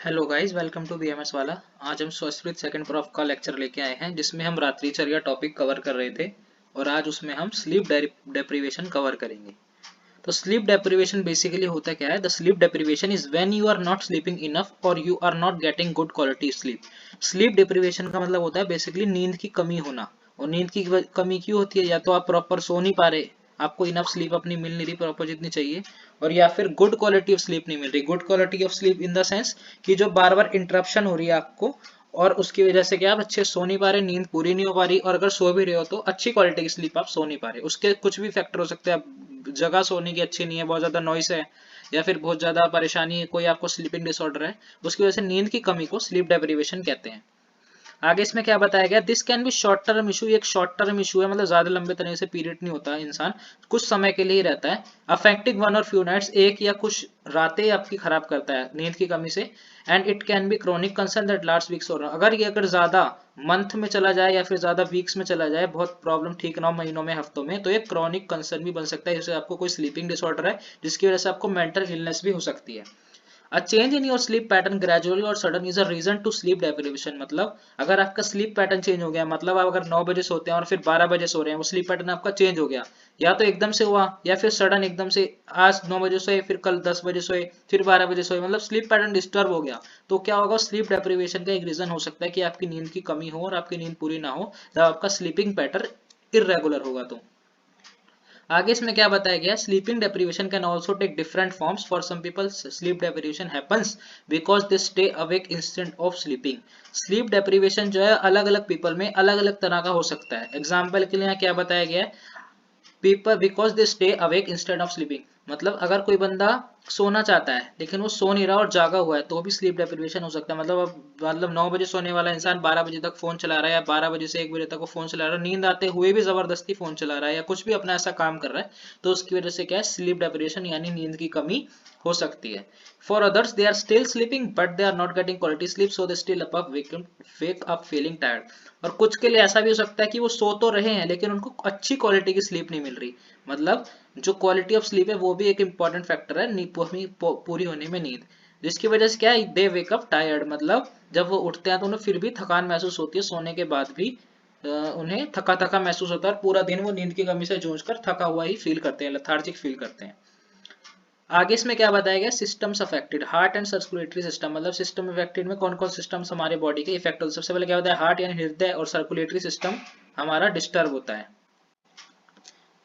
Hello guys, welcome to BMS वाला। आज हम संस्कृत सेकंड प्रॉफ का लेक्चर लेके आए हैं जिसमें हम रात्रिचर्या टॉपिक कवर कर रहे थे और आज उसमें हम स्लीप डेप्रिवेशन कवर करेंगे। तो स्लीप डेप्रिवेशन बेसिकली होता क्या है? The sleep deprivation is when you are not sleeping enough और you are not getting good quality sleep. Sleep deprivation का मतलब होता है बेसिकली नींद की कमी होना। और नींद की कमी क्यों होती है? या तो आप प्रॉपर सो नहीं पा रहे, आपको इनफ स्लीप अपनी मिल नहीं रही प्रॉपर जितनी चाहिए, और या फिर गुड क्वालिटी ऑफ स्लीप नहीं मिल रही। Good quality of sleep in the sense कि जो बार बार इंटरप्शन हो रही है आपको, और उसकी वजह से क्या आप अच्छे सो नहीं पा रहे, नींद पूरी नहीं हो पा रही, और अगर सो भी रहे हो तो अच्छी क्वालिटी की स्लीप आप सो नहीं पा रहे। उसके कुछ भी फैक्टर हो सकते हैं। जगह सोने की अच्छी नहीं है, बहुत ज्यादा नॉइस है, या फिर बहुत ज्यादा परेशानी है, कोई आपको स्लीपिंग डिसऑर्डर है, उसकी वजह से नींद की कमी को स्लीप डेप्रिवेशन कहते हैं। आगे इसमें क्या बताया गया? This can be short term issue. एक शॉर्ट टर्म इशू है, मतलब ज्यादा लंबे तरह से पीरियड नहीं होता, इंसान कुछ समय के लिए ही रहता है। अफेक्टिंग वन और फ्यू नाइट्स, एक या कुछ रातें आपकी खराब करता है नींद की कमी से। And it can be chronic concern that last weeks. और अगर ज्यादा मंथ में चला जाए या फिर ज्यादा वीक्स में चला जाए, बहुत प्रॉब्लम ठीक ना हो, महीनों में हफ्तों में, तो एक क्रॉनिक कंसर्न भी बन सकता है। जैसे आपको कोई स्लीपिंग डिसऑर्डर है जिसकी वजह से आपको मेंटल इलनेस भी हो सकती है। A change in your sleep pattern gradually or sudden is a reason to sleep deprivation। मतलब अगर आपका स्लीप पैटर्न चेंज हो गया, मतलब आप अगर 9 बजे सोते हैं और फिर 12 बजे सो रहे हैं, वो स्लीप पैटर्न आपका चेंज हो गया, या तो एकदम से हुआ या फिर सडन एकदम से, आज 9 बजे सोए फिर कल 10 बजे सोए फिर 12 बजे सोए, मतलब स्लीप पैटर्न डिस्टर्ब हो गया, तो क्या होगा? स्लीप डेप्रिवेशन का एक रीजन हो सकता है कि आपकी नींद की कमी हो और आपकी नींद पूरी ना हो, जब आपका स्लीपिंग पैटर्न इरेगुलर होगा। तो आगे इसमें क्या बताया गया? Sleeping deprivation can also take different forms. For some people sleep deprivation happens because they stay awake instead of sleeping. Sleep deprivation जो है अलग अलग पीपल में अलग अलग तरह का हो सकता है। एग्जाम्पल के लिए यहाँ क्या बताया गया है? People because they stay awake instead of sleeping. मतलब अगर कोई बंदा सोना चाहता है लेकिन वो सो नहीं रहा और जागा हुआ है, तो भी स्लीप डेप्रिवेशन हो सकता है। मतलब 9 बजे सोने वाला इंसान 12 बजे तक फोन चला रहा है, या 12 बजे से 1 बजे तक वो फोन चला रहा है, नींद आते हुए भी जबरदस्ती फोन चला रहा है, या कुछ भी अपना ऐसा काम कर रहा है, तो उसकी वजह से क्या है? स्लीप डेप्रिवेशन यानी नींद की कमी हो सकती है। For others they are still sleeping but they are not getting quality sleep, so they still up wake up feeling tired. और कुछ के लिए ऐसा भी हो सकता है कि वो सो तो रहे हैं लेकिन उनको अच्छी क्वालिटी की स्लीप नहीं मिल रही। मतलब जो क्वालिटी ऑफ स्लीप है वो भी एक इंपॉर्टेंट फैक्टर है पूरी होने में नींद, जिसकी वजह से क्या है? दे वेक अप टायर्ड। मतलब जब वो उठते हैं तो उन्हें फिर भी थकान महसूस होती है, सोने के बाद भी उन्हें थका थका महसूस होता है, और पूरा दिन वो नींद की कमी से जूझकर थका हुआ ही फील करते हैं, लेथार्जिक फील करते हैं। आगे इसमें क्या बताया गया? Systems affected, heart and circulatory system. मतलब सिस्टम अफेक्टेड में कौन कौन सिस्टम्स हमारे बॉडी के इफेक्ट होते हैं? सबसे पहले क्या होता है? हार्ट यानी हृदय और सर्कुलेटरी सिस्टम हमारा डिस्टर्ब होता है।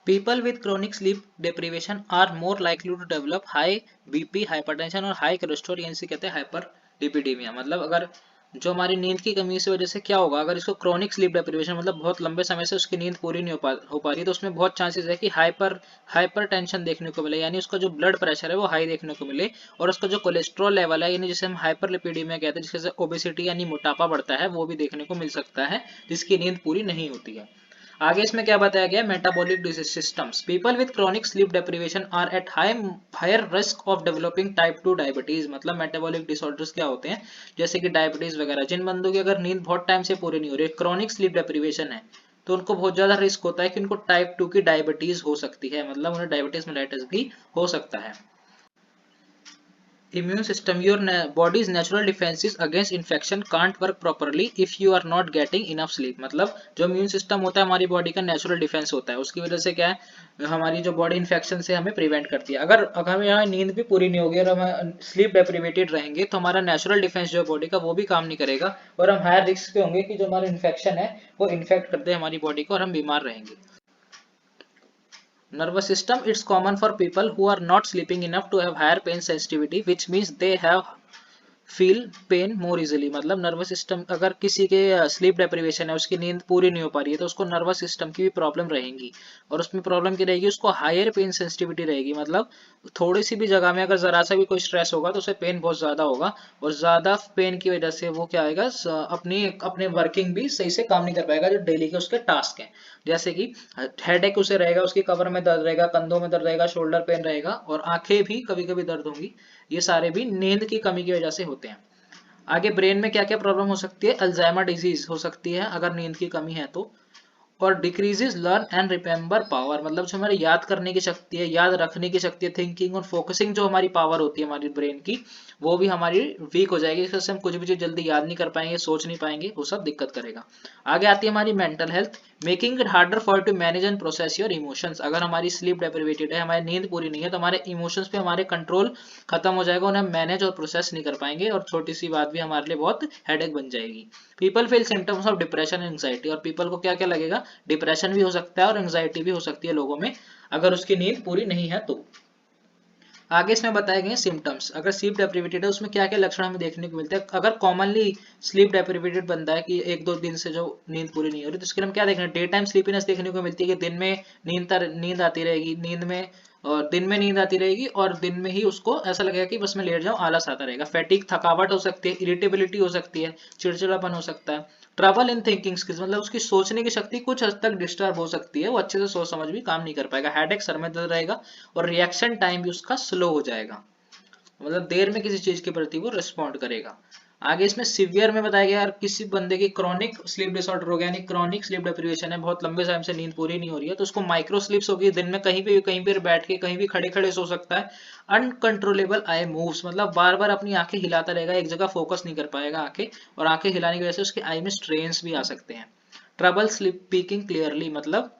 People with chronic sleep deprivation are more likely to develop high BP, hypertension और high cholesterol, यानी से कहते हैं हाइपर मतलब अगर जो हमारी नींद की कमी की वजह से क्या होगा? अगर इसको क्रोनिक स्लीप डेप्रिवेशन मतलब बहुत लंबे समय से उसकी नींद पूरी नहीं हो पा रही, तो उसमें बहुत चांसेस है कि हाइपर टेंशन देखने को मिले, यानी उसका जो ब्लड प्रेशर है वो हाई देखने को मिले, और उसका जो कोलेस्ट्रॉल लेवल है, यानी जिसे हम हाइपरलिपिडीमिया कहते हैं, जिससे ओबेसिटी यानी मोटापा बढ़ता है, वो भी देखने को मिल सकता है, जिसकी नींद पूरी नहीं होती है। आगे इसमें क्या बताया गया? Metabolic disease systems. People with chronic sleep deprivation are at higher risk of developing type 2 diabetes. मतलब मेटाबॉलिक डिसऑर्डर्स क्या होते हैं? जैसे कि डायबिटीज वगैरह। जिन बंदों की अगर नींद बहुत टाइम से पूरी नहीं हो रही, क्रोनिक स्लीप डेप्रिवेशन है, तो उनको बहुत ज्यादा रिस्क होता है कि उनको टाइप 2 की डायबिटीज हो सकती है, मतलब उन्हें डायबिटीज मेलाइटिस भी हो सकता है। Immune system, your body's natural defenses against infection can't work properly if you are not getting enough sleep। मतलब जो इम्यून सिस्टम होता है हमारी बॉडी का नेचुरल डिफेंस होता है, उसकी वजह से क्या है? हमारी जो बॉडी इन्फेक्शन से हमें प्रिवेंट करती है। अगर हमें यहाँ नींद भी पूरी नहीं होगी और हम स्लीप डेप्रिवेटेड रहेंगे, तो हमारा नेचुरल डिफेंस जो है बॉडी का वो भी काम नहीं करेगा, और हम हायर रिस्क पे होंगे कि जो हमारा इन्फेक्शन है वो इन्फेक्ट करते हैं हमारी बॉडी को और हम बीमार रहेंगे। Nervous system, it's common for people who are not sleeping enough to have higher pain sensitivity, which means they have feel pain more easily. मतलब नर्वस सिस्टम, अगर किसी के स्लीप डेप्रिवेशन है, उसकी नींद पूरी नहीं हो पा रही है, तो उसको नर्वस सिस्टम की भी प्रॉब्लम रहेगी, और उसमें प्रॉब्लम की रहेगी? उसको हायर पेन सेंसिटिविटी रहेगी। मतलब थोड़ी सी भी जगह में अगर जरा सा भी कोई स्ट्रेस होगा तो उसे पेन बहुत ज्यादा होगा, और ज्यादा पेन की वजह से वो क्या आएगा? अपनी अपने वर्किंग भी सही से काम नहीं कर पाएगा, जो डेली के उसके टास्क हैं। जैसे कि हेडेक उसे रहेगा, उसकी कमर में दर्द रहेगा, कंधों में दर्द रहेगा, शोल्डर पेन रहेगा, और आंखें भी कभी कभी दर्द होंगी। ये सारे भी नींद की कमी की वजह से होते हैं। आगे ब्रेन में क्या क्या प्रॉब्लम हो सकती है? अल्जाइमर डिजीज हो सकती है अगर नींद की कमी है तो। और decreases learn and remember power, मतलब जो हमारी याद करने की शक्ति है, याद रखने की शक्ति है, थिंकिंग और फोकसिंग जो हमारी पावर होती है हमारी ब्रेन की, वो भी हमारी वीक हो जाएगी। इस वजह से हम कुछ भी चीज जल्दी याद नहीं कर पाएंगे, सोच नहीं पाएंगे, वो सब दिक्कत करेगा। आगे आती है हमारी mental health, making it harder for to manage and process your emotions. अगर हमारी स्लीप डेप्रिवेटेड है, हमारी नींद पूरी नहीं है, तो हमारे इमोशंस पे हमारे कंट्रोल खत्म हो जाएगा, उन्हें मैनेज और प्रोसेस नहीं कर पाएंगे, और छोटी सी बात भी हमारे लिए बहुत हेडेक बन जाएगी। People feel symptoms of depression and anxiety, और पीपल को क्या क्या लगेगा, डिप्रेशन भी हो सकता है और एंग्जाइटी भी हो सकती है लोगों में, अगर उसकी नींद पूरी नहीं है तो। आगे इसमें बताए गए सिम्टम्स, अगर स्लीप डेप्रिवेटेड है उसमें क्या क्या लक्षण हमें देखने को मिलते हैं। अगर कॉमनली स्लीप डेप्रिवेटेड बनता है कि 1-2 दिन से जो नींद पूरी नहीं हो रही, तो इसके लिए हम क्या देख रहे हैं, डे टाइम स्लीपीनेस देखने को मिलती है कि दिन में नींद आती रहेगी, दिन में नींद आती रहेगी, और दिन में ही उसको ऐसा लगेगा कि बस मैं लेट जाऊं, आलस आता रहेगा। फैटिक, थकावट हो सकती है, इरिटेबिलिटी हो सकती है, चिड़चिड़ापन हो सकता है। ट्रबल इन थिंकिंग स्किल्स, मतलब उसकी सोचने की शक्ति कुछ हद तक डिस्टर्ब हो सकती है, वो अच्छे से सोच समझ भी काम नहीं कर पाएगा। हेडेक, सर में दर्द रहेगा, और रिएक्शन टाइम भी उसका स्लो हो जाएगा, मतलब देर में किसी चीज के प्रति वो रिस्पॉन्ड करेगा। आगे इसमें सिवियर में बताया गया, यार किसी बंदे की क्रॉनिक स्लीप डिसऑर्डर हो गया, यानी क्रॉनिक स्लीप डेप्रिवेशन है, बहुत लंबे टाइम से नींद पूरी नहीं हो रही है, तो उसको माइक्रो स्लीप्स होगी, दिन में कहीं भी बैठ के, कहीं भी खड़े खड़े सो सकता है। अनकंट्रोलेबल आई मूव्स, मतलब बार बार अपनी आंखें हिलाता रहेगा, एक जगह फोकस नहीं कर पाएगा आंखें, और आंखें हिलाने की वजह से उसकी आई में स्ट्रेन्स भी आ सकते हैं। ट्रबल स्पीकिंग क्लियरली, मतलब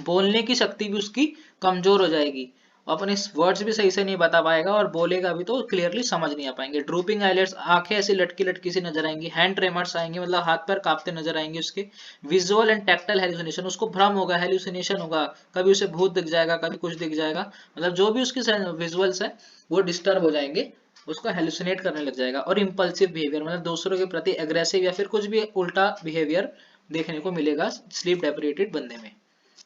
बोलने की शक्ति भी उसकी कमजोर हो जाएगी, अपने वर्ड्स भी सही से नहीं बता पाएगा, और बोलेगा भी तो क्लियरली समझ नहीं आ पाएंगे। ड्रूपिंग आईलिड्स, आंखें ऐसी लटकी लटकी सी नजर आएंगी। हैंड ट्रेमर्स आएंगे, मतलब हाथ पैर कांपते नजर आएंगे उसके। विजुअल एंड टैक्टाइल हेलुसिनेशन, उसको भ्रम होगा, हेलुसिनेशन होगा, कभी उसे भूत दिख जाएगा, कभी कुछ दिख जाएगा, मतलब जो भी उसकी विजुअल्स है वो डिस्टर्ब हो जाएंगे, उसको हेलुसिनेट करने लग जाएगा। और इंपल्सिव बिहेवियर, मतलब दूसरों के प्रति एग्रेसिव या फिर कुछ भी उल्टा बिहेवियर देखने को मिलेगा स्लीप डेप्रिवेटेड बंदे में।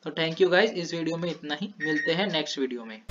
तो थैंक यू गाइज, इस वीडियो में इतना ही, मिलते हैं नेक्स्ट वीडियो में।